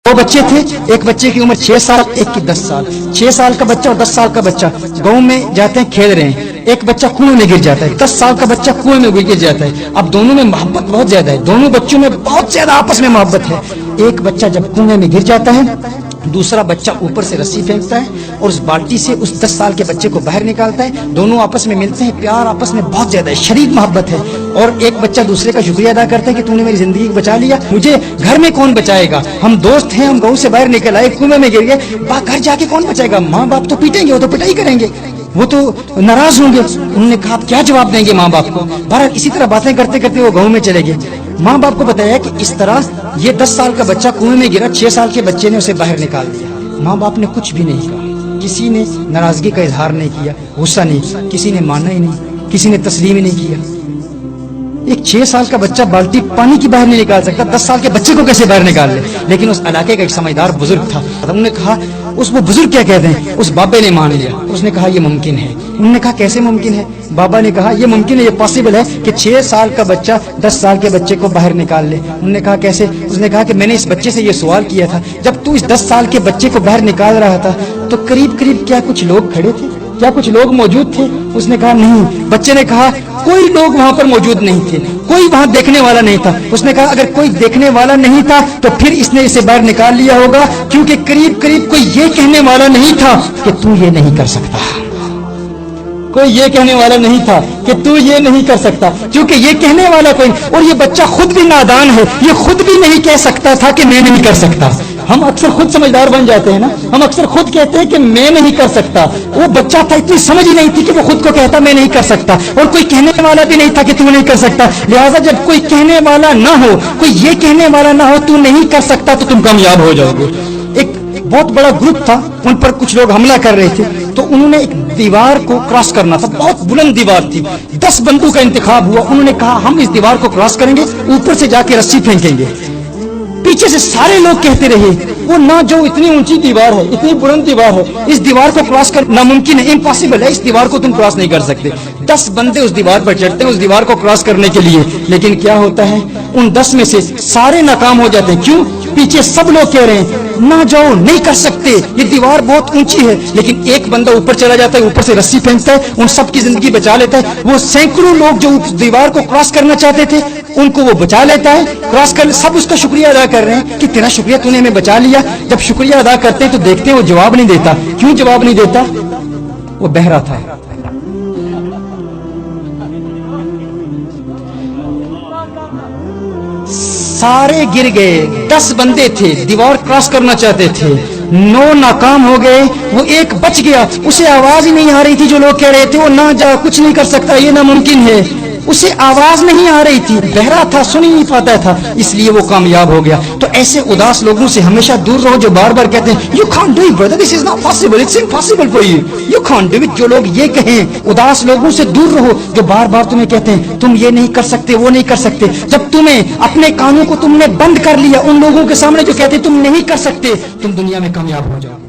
दो बच्चे थे, एक बच्चे की उम्र 6 साल, एक की 10 साल। 6 साल का बच्चा और 10 साल का बच्चा गांव में जाते हैं, खेल रहे हैं। एक बच्चा कुएं में गिर जाता है, 10 साल का बच्चा कुएं में गिर जाता है। अब दोनों में मोहब्बत बहुत ज्यादा है, दोनों बच्चों में बहुत ज्यादा आपस में मोहब्बत है। एक बच्चा जब कुएं में गिर जाता है, दूसरा बच्चा ऊपर से रस्सी फेंकता है और उस बाल्टी से उस 10 साल के बच्चे को बाहर निकालता है। दोनों आपस में मिलते हैं, प्यार आपस में बहुत ज्यादा है, शरीक मोहब्बत है। और एक बच्चा दूसरे का शुक्रिया अदा करता है कि तूने मेरी जिंदगी को बचा लिया, मुझे घर में कौन बचाएगा, हम दोस्त हैं, हम गाँव से बाहर निकल आए, कुएं में गिर गए, घर जाके कौन बचाएगा, माँ बाप तो पीटेंगे, वो तो पिटाई करेंगे, वो तो नाराज होंगे। उन्होंने कहा आप क्या जवाब देंगे माँ बाप को। बहरहाल इसी तरह बातें करते करते वो गाँव में चले गए। माँ बाप को बताया कि इस तरह ये 10 साल का बच्चा कुएं में गिरा, 6 साल के बच्चे ने उसे बाहर निकाल दिया। माँ बाप ने कुछ भी नहीं कहा, किसी ने नाराजगी का इजहार नहीं किया, गुस्सा नहीं, किसी ने माना ही नहीं, किसी ने तस्लीम ही नहीं किया। एक 6 साल का बच्चा बाल्टी पानी की बाहर नहीं निकाल सकता, 10 साल के बच्चे को कैसे बाहर निकाल ले। लेकिन उस इलाके का एक समझदार बुजुर्ग था, उन्होंने कहा, उस वो बुजुर्ग क्या कहते हैं, उस बाबे ने मान लिया। उसने कहा ये मुमकिन है। उन्होंने कहा कैसे मुमकिन है। बाबा ने कहा ये मुमकिन है, ये पॉसिबल है कि 6 साल का बच्चा 10 साल के बच्चे को बाहर निकाल ले। उन्होंने कहा कैसे। उसने कहा कि मैंने इस बच्चे से ये सवाल किया था, जब तू इस 10 साल के बच्चे को बाहर निकाल रहा था तो करीब करीब क्या कुछ लोग खड़े थे, क्या कुछ लोग मौजूद थे। उसने कहा नहीं। बच्चे ने कहा कोई लोग वहां पर मौजूद नहीं थे, कोई वहां देखने वाला नहीं था। उसने कहा अगर कोई देखने वाला नहीं था तो फिर इसने इसे बाहर निकाल लिया होगा, क्योंकि करीब करीब कोई ये कहने वाला नहीं था कि तू ये नहीं कर सकता। कोई ये कहने वाला नहीं था कि तू ये नहीं कर सकता, क्योंकि ये कहने वाला कोई। और ये बच्चा खुद भी नादान है, ये खुद भी नहीं कह सकता था कि मैं नहीं कर सकता। हम अक्सर खुद समझदार बन जाते हैं ना, हम अक्सर खुद कहते हैं कि मैं नहीं कर सकता। वो बच्चा था, इतनी समझ ही नहीं थी कि वो खुद को कहता मैं नहीं कर सकता, और कोई कहने वाला भी नहीं था कि तू नहीं कर सकता। लिहाजा जब कोई कहने वाला ना हो, कोई ये कहने वाला ना हो तू नहीं कर सकता, तो तुम कामयाब हो जाओगे। एक बहुत बड़ा ग्रुप था, उन पर कुछ लोग हमला कर रहे थे, तो उन्होंने एक दीवार को क्रॉस करना था, बहुत बुलंद दीवार थी। 10 बंदूक का इंतखाब हुआ। उन्होंने कहा हम इस दीवार को क्रॉस करेंगे, ऊपर से जाके रस्सी फेंकेंगे। पीछे से सारे लोग कहते रहे वो ना, जो इतनी ऊंची दीवार है, इतनी बुलंद दीवार है, इस दीवार को क्रॉस कर नामुमकिन है, इम्पॉसिबल है, इस दीवार को तुम क्रॉस नहीं कर सकते। 10 बंदे उस दीवार पर चढ़ते हैं उस दीवार को क्रॉस करने के लिए, लेकिन क्या होता है उन 10 में से सारे नाकाम हो जाते हैं। क्यों? पीछे सब लोग कह रहे हैं ना जाओ, नहीं कर सकते, ये दीवार बहुत ऊंची है। लेकिन एक बंदा ऊपर चला जाता है, ऊपर से रस्सी फेंकता है, उन सब की जिंदगी बचा लेता है। वो सैकड़ों लोग जो उस दीवार को क्रॉस करना चाहते थे उनको वो बचा लेता है, क्रॉस कर। सब उसका शुक्रिया अदा कर रहे हैं कि तेरा शुक्रिया, तूने हमें बचा लिया। जब शुक्रिया अदा करते हैं तो देखते हैं वो जवाब नहीं देता। क्यों जवाब नहीं देता? वो बहरा था। सारे गिर गए, 10 बंदे थे, दीवार क्रॉस करना चाहते थे, 9 नाकाम हो गए, वो एक बच गया। उसे आवाज ही नहीं आ रही थी, जो लोग कह रहे थे वो ना जा, कुछ नहीं कर सकता, ये नामुमकिन है, उसे आवाज नहीं आ रही थी, बहरा था, सुन ही नहीं पाता था, इसलिए वो कामयाब हो गया। तो ऐसे उदास लोगों से हमेशा दूर रहो जो बार बार कहते हैं you can't do it brother, this is not possible, it's impossible for you, you can't do it. जो लोग ये कहें, उदास लोगों से दूर रहो जो बार बार तुम्हें कहते हैं तुम ये नहीं कर सकते, वो नहीं कर सकते। जब तुम्हें अपने कानों को तुमने बंद कर लिया उन लोगों के सामने जो कहते तुम नहीं कर सकते, तुम दुनिया में कामयाब हो जाओ।